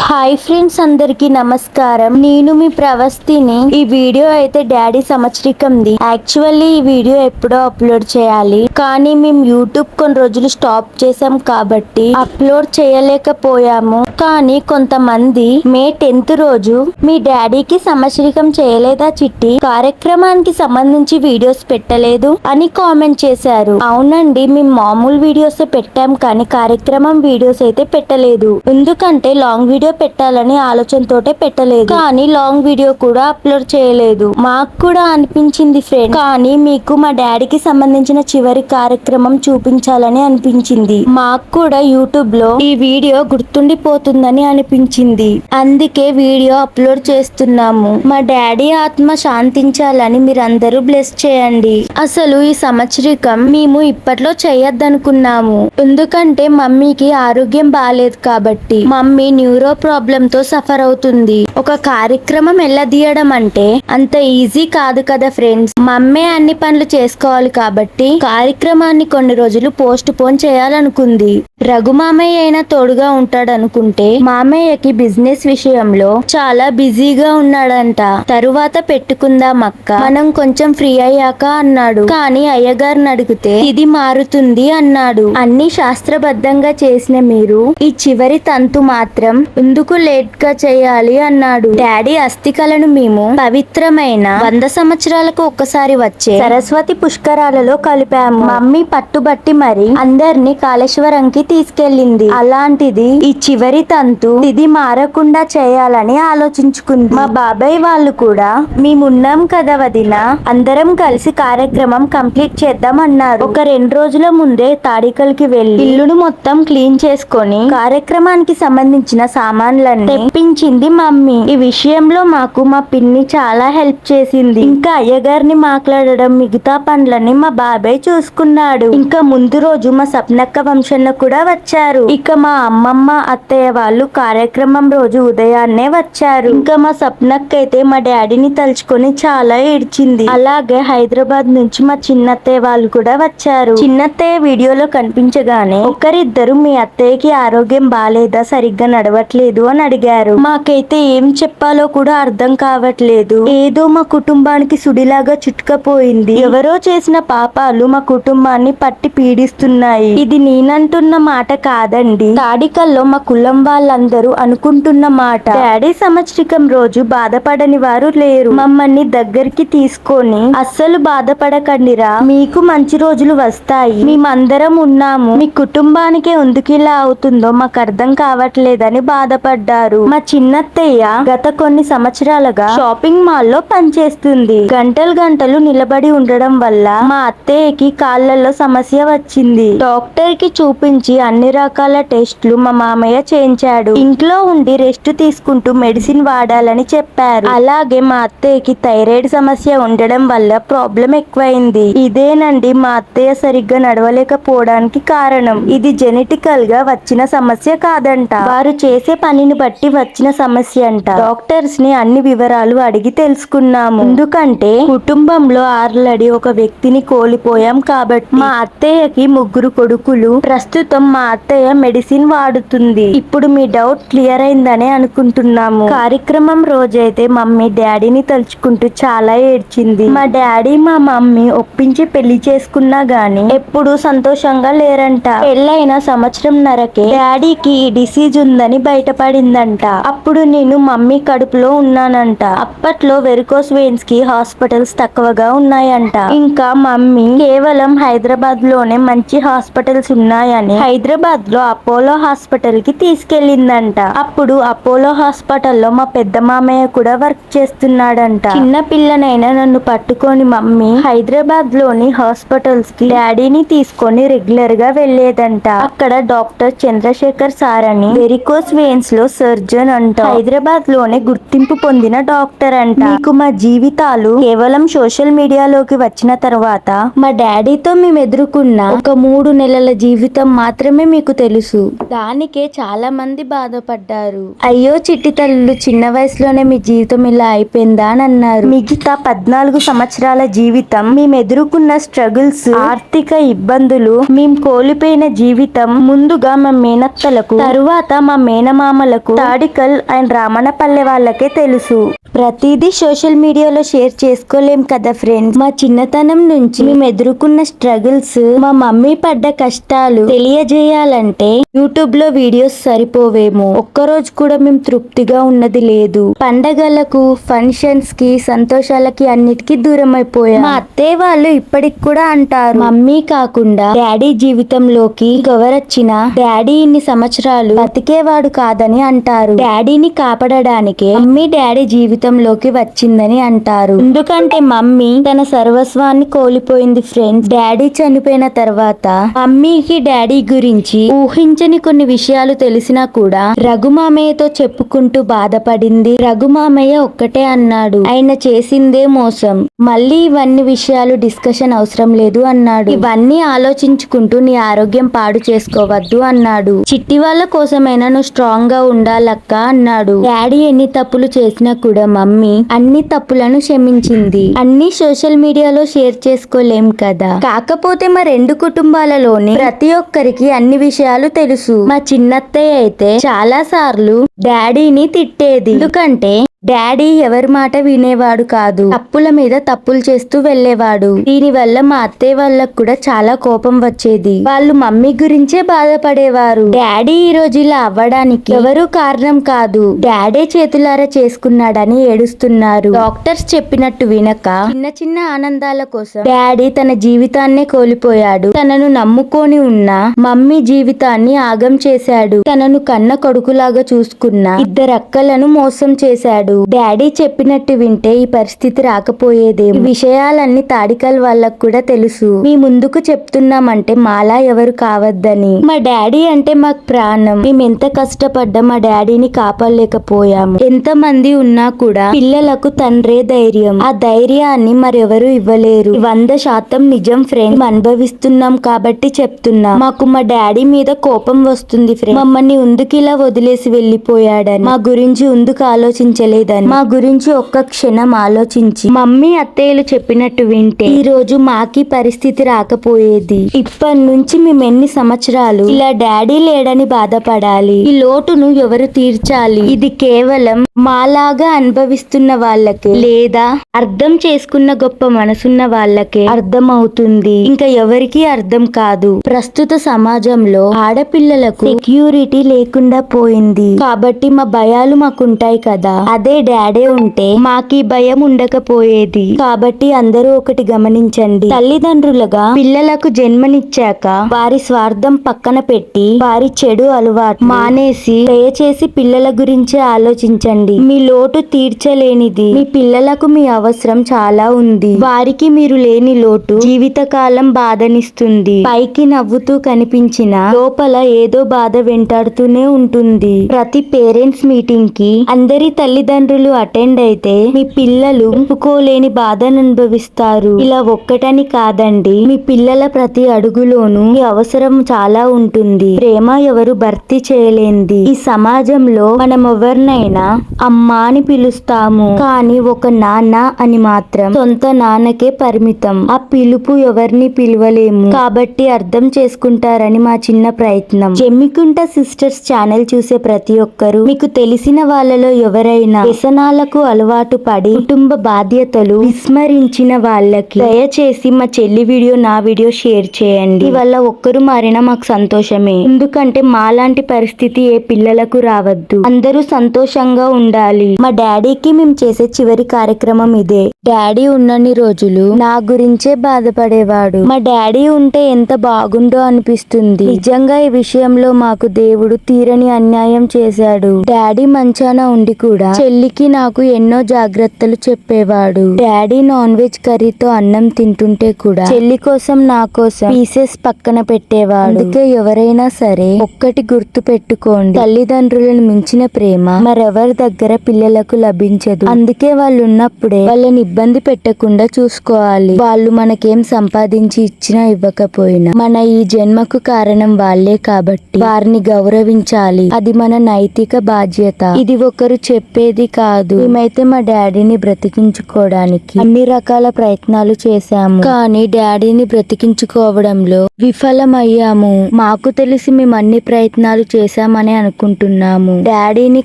Hi friends, అందరికి నమస్కారం. నేను మీ ప్రవస్తిని. ఈ వీడియో అయితే డాడీ సంవత్సరికంది. యాక్చువల్లీ ఈ వీడియో ఎప్పుడో అప్లోడ్ చేయాలి, కానీ మేము యూట్యూబ్ కొన్ని రోజులు స్టాప్ చేసాం కాబట్టి అప్లోడ్ చేయలేకపోయాము. కానీ కొంతమంది మే 10th రోజు మీ డాడీకి సంవత్సరికం చేయలేదా చిట్టి, కార్యక్రమానికి సంబంధించి వీడియోస్ పెట్టలేదు అని కామెంట్ చేశారు. అవునండి, మేము మామూలు వీడియోస్ పెట్టాం కానీ కార్యక్రమం వీడియోస్ అయితే పెట్టలేదు. ఎందుకంటే లాంగ్ వీడియో పెట్టాలని ఆలోచనతోటే పెట్టలేదు, కానీ లాంగ్ వీడియో కూడా అప్లోడ్ చేయలేదు. మాకు కూడా అనిపించింది ఫ్రెండ్, కానీ మీకు మా డాడీకి సంబంధించిన చివరి కార్యక్రమం చూపించాలని అనిపించింది. మాకు కూడా యూట్యూబ్ లో ఈ వీడియో గుర్తుండిపోతుందని అనిపించింది, అందుకే వీడియో అప్లోడ్ చేస్తున్నాము. మా డాడీ ఆత్మ శాంతించాలని మీరందరూ బ్లెస్ చేయండి. అసలు ఈ సంవత్సరికం మేము ఇప్పట్లో చేయొద్దనుకున్నాము, ఎందుకంటే మమ్మీకి ఆరోగ్యం బాగాలేదు కాబట్టి. మమ్మీ న్యూరో ప్రాబ్లం తో సఫర్ అవుతుంది. ఒక కార్యక్రమం ఎల్లదీయడం అంటే అంత ఈజీ కాదు కదా ఫ్రెండ్స్. మమ్మే అన్ని పనులు చేసుకోవాలి కాబట్టి కార్యక్రమాన్ని కొన్ని రోజులు పోస్ట్ పోన్ చేయాలనుకుంది. రఘు మామయ్య అయినా తోడుగా ఉంటాడనుకుంటే మామయ్యకి బిజినెస్ విషయంలో చాలా బిజీగా ఉన్నాడంట. తరువాత పెట్టుకుందాం అక్క, మనం కొంచెం ఫ్రీ అయ్యాక అన్నాడు. కానీ అయ్యగారిని అడిగితే ఇది మారుతుంది అన్నాడు. అన్ని శాస్త్రబద్ధంగా చేసిన మీరు ఈ చివరి తంతు మాత్రం ఎందుకు లేట్ గా చేయాలి అన్నాడు. డాడీ అస్థికలను మేము పవిత్రమైన 100 సంవత్సరాలకు ఒక్కసారి వచ్చే సరస్వతి పుష్కరాలలో కలిపాము. మమ్మీ పట్టుబట్టి మరి అందరినీ కాళేశ్వరంకి తీసుకెళ్లింది. అలాంటిది ఈ చివరి తంతు ఇది మారకుండా చేయాలని ఆలోచించుకుంది. మా బాబాయ్ వాళ్ళు కూడా మేమున్నాం కదా వదిన, అందరం కలిసి కార్యక్రమం కంప్లీట్ చేద్దాం అన్నారు. ఒక 2 రోజుల ముందే తాడికల్కి వెళ్లి ఇల్లును మొత్తం క్లీన్ చేసుకొని కార్యక్రమానికి సంబంధించిన సామాన్లన్నీ తెప్పించింది మమ్మీ. ఈ విషయంలో మాకు మా పిన్ని చాలా హెల్ప్ చేసింది. ఇంకా అయ్యగారిని మాట్లాడడం, మిగతా పనులని మా బాబాయ్ చూసుకున్నాడు. ఇంకా ముందు రోజు మా సప్నక్క వంశన్న కూడా వచ్చారు. ఇక మా అమ్మమ్మ అత్తయ్య వాళ్ళు కార్యక్రమం రోజు ఉదయాన్నే వచ్చారు. ఇంకా మా సప్నక్క అయితే మా డాడీని తలుచుకొని చాలా ఏడ్చింది. అలాగే హైదరాబాద్ నుంచి మా చిన్నత్తయ్య వాళ్ళు కూడా వచ్చారు. చిన్నత్తయ్య వీడియోలో కనిపించగానే ఒకరిద్దరు మీ అత్తయ్యకి ఆరోగ్యం బాలేదా, సరిగ్గా నడవట్లేదు అని అడిగారు. మాకైతే ఏం చెప్పాలో కూడా అర్థం కావట్లేదు. ఏదో మా కుటుంబానికి సుడిలాగా చుట్టుకపోయింది. ఎవరో చేసిన పాపాలు మా కుటుంబాన్ని పట్టి పీడిస్తున్నాయి. ఇది నేనంటున్న మాట కాదండి, తాడికల్లో మా కులం వాళ్ళందరూ అనుకుంటున్న మాట. డాడీ సంవత్సరికం రోజు బాధపడని వారు లేరు. మమ్మల్ని దగ్గరికి తీసుకొని అస్సలు బాధపడకండిరా, మీకు మంచి రోజులు వస్తాయి, మేమందరం ఉన్నాము. మీ కుటుంబానికే ఎందుకు ఇలా అవుతుందో మాకు అర్థం కావట్లేదని బాధపడ్డారు. మా చిన్నత్తయ్య గత కొన్ని సంవత్సరాలుగా షాపింగ్ మాల్ లో పనిచేస్తుంది. గంటలు గంటలు నిలబడి ఉండడం వల్ల మా అత్తయ్యకి కాళ్ళల్లో సమస్య వచ్చింది. డాక్టర్ కి చూపించి అన్ని రకాల టెస్టులు మా మామయ్య చేయించాడు. ఇంట్లో ఉండి రెస్ట్ తీసుకుంటూ మెడిసిన్ వాడాలని చెప్పారు. అలాగే మా అత్తయ్యకి థైరాయిడ్ సమస్య ఉండడం వల్ల ప్రాబ్లం ఎక్కువైంది. ఇదేనండి మా అత్తయ్య సరిగ్గా నడవలేకపోవడానికి కారణం. ఇది జెనెటికల్ గా వచ్చిన సమస్య కాదంట, వారు చేసే పనిని బట్టి వచ్చిన సమస్య అంట. డాక్టర్స్ ని అన్ని వివరాలు అడిగి తెలుసుకున్నాము. ఎందుకంటే కుటుంబంలో ఆల్రెడీ ఒక వ్యక్తిని కోల్పోయాం కాబట్టి. మా అత్తయ్యకి 3 కొడుకులు. ప్రస్తుతం మా అత్తయ్య మెడిసిన్ వాడుతుంది. ఇప్పుడు మీ డౌట్ క్లియర్ అయిందనే అనుకుంటున్నాము. కార్యక్రమం రోజైతే మమ్మీ డాడీని తలుచుకుంటూ చాలా ఏడ్చింది. మా డాడీ మా మమ్మీ ఒప్పించి పెళ్లి చేసుకున్నా గాని ఎప్పుడు సంతోషంగా లేరంట. పెళ్ళైన సంవత్సరంన్నరకే డాడీకి ఈ డిసీజ్ ఉందని బయటపడిందంట. అప్పుడు నేను మమ్మీ కడుపులో ఉన్నానంట. అప్పట్లో వెరికోస్ వెయిన్స్ కి హాస్పిటల్స్ తక్కువగా ఉన్నాయంట. ఇంకా మమ్మీ కేవలం హైదరాబాద్ లోనే మంచి హాస్పిటల్స్ ఉన్నాయని హైదరాబాద్ లో అపోలో హాస్పిటల్ కి తీసుకెళ్లిందంట. అప్పుడు అపోలో హాస్పిటల్లో మా పెద్ద మామయ్య కూడా వర్క్ చేస్తున్నాడంట. చిన్న పిల్లనైనా నన్ను పట్టుకొని మమ్మీ హైదరాబాద్ లోని హాస్పిటల్స్ కి డాడీని తీసుకొని రెగ్యులర్ గా వెళ్లేదంట. అక్కడ డాక్టర్ చంద్రశేఖర్ సార్ అని వెరికోస్ వెయిన్స్ లో సర్జన్ అంట. హైదరాబాద్ లోనే గుర్తింపు పొందిన డాక్టర్ అంట. మీకు మా జీవితాలు కేవలం సోషల్ మీడియాలోకి వచ్చిన తర్వాత మా డాడీతో మేము ఎదుర్కొన్న ఒక 3 నెలల జీవితం మాత్రమే మీకు తెలుసు. దానికే చాలా మంది బాధపడ్డారు. అయ్యో చిట్టి తల్లులు, చిన్న వయసులోనే మీ జీవితం ఇలా అయిపోయిందా అని అన్నారు. మిగతా 14 సంవత్సరాల జీవితం మేము ఎదుర్కొన్న స్ట్రగుల్స్, ఆర్థిక ఇబ్బందులు, మేము కోల్పోయిన జీవితం ముందుగా మా మేనత్తలకు, తరువాత మా మేనమామ మామలకు తాడికల్ అండ్ రామన్నపల్లె వాళ్ళకే తెలుసు. ప్రతిదీ సోషల్ మీడియాలో షేర్ చేసుకోలేం కదా ఫ్రెండ్స్. మా చిన్నతనం నుంచి మేము ఎదుర్కొన్న స్ట్రగుల్స్, మా మమ్మీ పడ్డ కష్టాలు తెలియజేయాలంటే యూట్యూబ్ లో వీడియోస్ సరిపోవేమో. ఒక్కరోజు కూడా మేము తృప్తిగా ఉన్నది లేదు. పండగలకు, ఫంక్షన్స్ కి, సంతోషాలకి అన్నిటికీ దూరం అయిపోయాం. మా అత్తయ్య వాళ్ళు ఇప్పటికి కూడా అంటారు, మమ్మీ కాకుండా డాడీ జీవితంలోకి ఎవరొచ్చినా డాడీ ఇన్ని సంవత్సరాలు బతికేవాడు కాదని అంటారు. డాడీని కాపాడడానికే మమ్మీ డాడీ జీవితంలోకి వచ్చిందని అంటారు. ఎందుకంటే మమ్మీ తన సర్వస్వాన్ని కోల్పోయింది ఫ్రెండ్స్. డాడీ చనిపోయిన తర్వాత మమ్మీకి డాడీ గురించి ఊహించని కొన్ని విషయాలు తెలిసినా కూడా రఘుమామయ్యతో చెప్పుకుంటూ బాధపడింది. రఘుమామయ్య ఒక్కటే అన్నాడు, ఆయన చేసిందే మోసం, మళ్ళీ ఇవన్నీ విషయాలు డిస్కషన్ అవసరం లేదు అన్నాడు. ఇవన్నీ ఆలోచించుకుంటూ నీ ఆరోగ్యం పాడు చేసుకోవద్దు అన్నాడు. చిట్టి వాళ్ళ కోసమైనా నువ్వు స్ట్రాంగ్ గా ఉండాలక్క అన్నాడు. డాడీ ఎన్ని తప్పులు చేసినా కూడా మమ్మీ అన్ని తప్పులను క్షమించింది. అన్ని సోషల్ మీడియాలో షేర్ చేసుకోలేం కదా. కాకపోతే మా రెండు కుటుంబాలలోని ప్రతి ఒక్కరికి అన్ని విషయాలు తెలుసు. మా చిన్నత్తయ్య అయితే చాలా సార్లు డాడీని తిట్టేది. ఎందుకంటే డాడీ ఎవరి మాట వినేవాడు కాదు. తప్పుల మీద తప్పులు చేస్తూ వెళ్లేవాడు. దీని వల్ల మా అత్తయ్య వాళ్ళకు కూడా చాలా కోపం వచ్చేది. వాళ్ళు మమ్మీ గురించే బాధపడేవారు. డాడీ ఈ రోజు ఇలా అవ్వడానికి ఎవరు కారణం కాదు, డాడీ చేతులారా చేసుకున్నాడని ఏడుస్తున్నారు. డాక్టర్స్ చెప్పినట్టు వినక చిన్న చిన్న ఆనందాల కోసం డాడీ తన జీవితాన్నే కోల్పోయాడు. తనను నమ్ముకొని ఉన్న మమ్మీ జీవితాన్ని ఆగం చేశాడు. తనను కన్న కొడుకులాగా చూసుకున్న ఇద్దరక్కలను మోసం చేశాడు. డాడీ చెప్పినట్టు వింటే ఈ పరిస్థితి రాకపోయేదే. ఈ విషయాలన్నీ తాడికల్ వాళ్ళకు కూడా తెలుసు. మీ ముందుకు చెప్తున్నామంటే మాలా ఎవరు కావద్దని. మా డాడీ అంటే మాకు ప్రాణం. మేము ఎంత కష్టపడ్డా మా డాడీని కాపాడలేకపోయాము. ఎంత మంది ఉన్నా కూడా పిల్లలకు తండ్రే ధైర్యం. ఆ ధైర్యాన్ని మరెవరు ఇవ్వలేరు. 100% నిజం ఫ్రెండ్. అనుభవిస్తున్నాం కాబట్టి చెప్తున్నా. మాకు మా డాడీ మీద కోపం వస్తుంది ఫ్రెండ్. మమ్మల్ని ఎందుకు ఇలా వదిలేసి వెళ్లిపోయాడని, మా గురించి ఎందుకు ఆలోచించలేదు, మా గురించి ఒక్క క్షణం ఆలోచించి మమ్మీ అత్తయ్యలు చెప్పినట్టు వింటే ఈ రోజు మాకి పరిస్థితి రాకపోయేది. ఇప్పటి నుంచి మేము ఎన్ని సంవత్సరాలు ఇలా డాడీ లేడని బాధపడాలి? ఈ లోటును ఎవరు తీర్చాలి? ఇది కేవలం మాలాగా అనుభవిస్తున్న వాళ్ళకే, లేదా అర్థం చేసుకున్న గొప్ప మనసున్న వాళ్ళకే అర్థం అవుతుంది. ఇంకా ఎవరికి అర్థం కాదు. ప్రస్తుత సమాజంలో ఆడపిల్లలకు సెక్యూరిటీ లేకుండా పోయింది. కాబట్టి మా భయాలు మాకుంటాయి కదా. అదే డాడీ ఉంటే మాకీ భయం ఉండకపోయేది. కాబట్టి అందరూ ఒకటి గమనించండి. తల్లిదండ్రులుగా పిల్లలకు జన్మనిచ్చాక వారి స్వార్థం పక్కన పెట్టి వారి చెడు అలవాటు మానేసి దయచేసి పిల్లల గురించి ఆలోచించండి. మీ లోటు తీర్చలేనిది మీ పిల్లలకు మీ అవసరం చాలా ఉంది. వారికి మీరు లేని లోటు జీవితకాలం బాధనిస్తుంది. పైకి నవ్వుతూ కనిపించిన లోపల ఏదో బాధ వెంటాడుతూనే ఉంటుంది. ప్రతి పేరెంట్స్ మీటింగ్ కి అందరి తల్లిదండ్రులు అటెండ్ అయితే మీ పిల్లలు ఒప్పుకోలేని బాధను అనుభవిస్తారు. ఇలా ఒక్కటని కాదండి, మీ పిల్లల ప్రతి అడుగులోనూ మీ అవసరం చాలా ఉంటుంది. ప్రేమ ఎవరు భర్తీ చేయలేంది. ఈ సమాజంలో మనం ఎవరినైనా అమ్మా అని పిలుస్తాము, కానీ ఒక నాన్న అని మాత్రం సొంత నాన్నకే పరిమితం. ఆ పిలుపు ఎవరిని పిలవలేము. కాబట్టి అర్థం చేసుకుంటారని మా చిన్న ప్రయత్నం. జమ్మికుంట సిస్టర్స్ ఛానల్ చూసే ప్రతి ఒక్కరూ మీకు తెలిసిన వాళ్ళలో ఎవరైనా వ్యసనాలకు అలవాటు పడి కుటుంబ బాధ్యతలు విస్మరించిన వాళ్ళకి దయచేసి మా చెల్లి వీడియో, నా వీడియో షేర్ చేయండి. వల్ల ఒక్కరు మారినా మాకు సంతోషమే. ఎందుకంటే మాలాంటి పరిస్థితి ఏ పిల్లలకు రావద్దు. అందరూ సంతోషంగా ఉండాలి. మా డాడీకి మేము చేసే చివరి కార్యక్రమం ఇదే. డాడీ ఉన్నన్ని రోజులు నా గురించే బాధపడేవాడు. మా డాడీ ఉంటే ఎంత బాగుండో అనిపిస్తుంది. నిజంగా ఈ విషయంలో మాకు దేవుడు తీరని అన్యాయం చేశాడు. డాడీ మంచాన ఉండి కూడా చెల్లికి నాకు ఎన్నో జాగ్రత్తలు చెప్పేవాడు. డాడీ నాన్ వెజ్ కర్రీతో అన్నం తింటుంటే కూడా చెల్లి కోసం నా కోసం పీసెస్ పక్కన పెట్టేవాడు. అందుకే ఎవరైనా సరే ఒక్కటి గుర్తు పెట్టుకోండి, తల్లిదండ్రులను మించిన ప్రేమ మరెవరి దగ్గర పిల్లలకు లభించదు. అందుకే వాళ్ళు ఉన్నప్పుడే వాళ్ళని ఇబ్బంది పెట్టకుండా చూసుకోవాలి. వాళ్ళు మనకేం సంపాదించి ఇచ్చినా ఇవ్వకపోయినా మన ఈ జన్మకు కారణం వాళ్ళే కాబట్టి వారిని గౌరవించాలి. అది మన నైతిక బాధ్యత. ఇది ఒకరు చెప్పేది కాదు, మేమైతే మా డాడీని బ్రతికించుకోవడానికి అన్ని రకాల ప్రయత్నాలు చేశాము. కానీ డాడీని బ్రతికించుకోవడంలో విఫలమయ్యాము. మాకు తెలిసి మేము అన్ని ప్రయత్నాలు చేశామని అనుకుంటున్నాము. డాడీని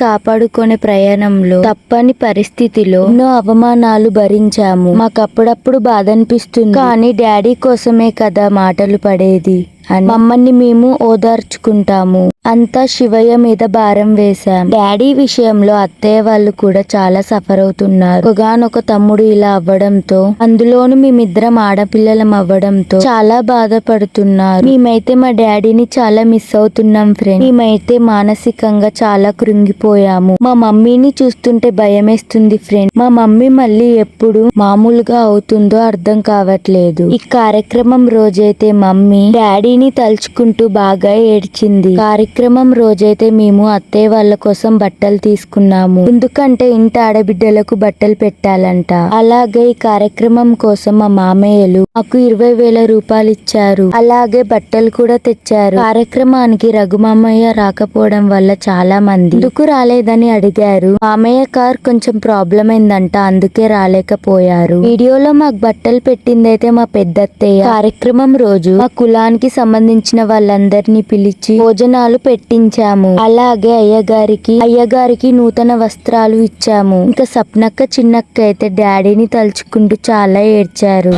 కాపాడుకునే ప్రయాణంలో తప్పని పరిస్థితిలో ఎన్నో అవమానాలు భరించాము. మాకు అప్పుడప్పుడు బాధ అనిపిస్తుంది, కానీ డాడీ కోసమే కదా మాటలు పడేది అని మమ్మల్ని మేము ఓదార్చుకుంటాము. అంతా శివయ్య మీద భారం వేశాం. డాడీ విషయంలో అత్తయ్య వాళ్ళు కూడా చాలా సఫర్ అవుతున్నారు. ఒకగానొక తమ్ముడు ఇలా అవ్వడంతో, అందులోను మేమిద్దరం ఆడపిల్లలం అవ్వడంతో చాలా బాధపడుతున్నారు. మేమైతే మా డాడీని చాలా మిస్ అవుతున్నాం ఫ్రెండ్. మేమైతే మానసికంగా చాలా కృంగిపోయాము. మా మమ్మీని చూస్తుంటే భయమేస్తుంది ఫ్రెండ్. మా మమ్మీ మళ్ళీ ఎప్పుడు మామూలుగా అవుతుందో అర్థం కావట్లేదు. ఈ కార్యక్రమం రోజైతే మమ్మీ డాడీని తలుచుకుంటూ బాగా ఏడ్చింది. కార్యక్రమం రోజైతే మేము అత్తయ్య వాళ్ళ కోసం బట్టలు తీసుకున్నాము. ఎందుకంటే ఇంటి ఆడబిడ్డలకు బట్టలు పెట్టాలంట. అలాగే ఈ కార్యక్రమం కోసం మా మామయ్యలు మాకు 20,000 రూపాయలు ఇచ్చారు. అలాగే బట్టలు కూడా తెచ్చారు. కార్యక్రమానికి రఘుమామయ్య రాకపోవడం వల్ల చాలా మంది ఎందుకు రాలేదని అడిగారు. మామయ్య కార్ కొంచెం ప్రాబ్లం అయిందంట, అందుకే రాలేకపోయారు. వీడియోలో మాకు బట్టలు పెట్టిందైతే మా పెద్దత్తయ్య. కార్యక్రమం రోజు మా కులానికి సంబంధించిన వాళ్ళందరినీ పిలిచి భోజనాలు పెట్టించాము. అలాగే అయ్యగారికి నూతన వస్త్రాలు ఇచ్చాము. ఇంకా సప్నక్క చిన్నక్క అయితే డాడీని తలుచుకుంటూ చాలా ఏడ్చారు.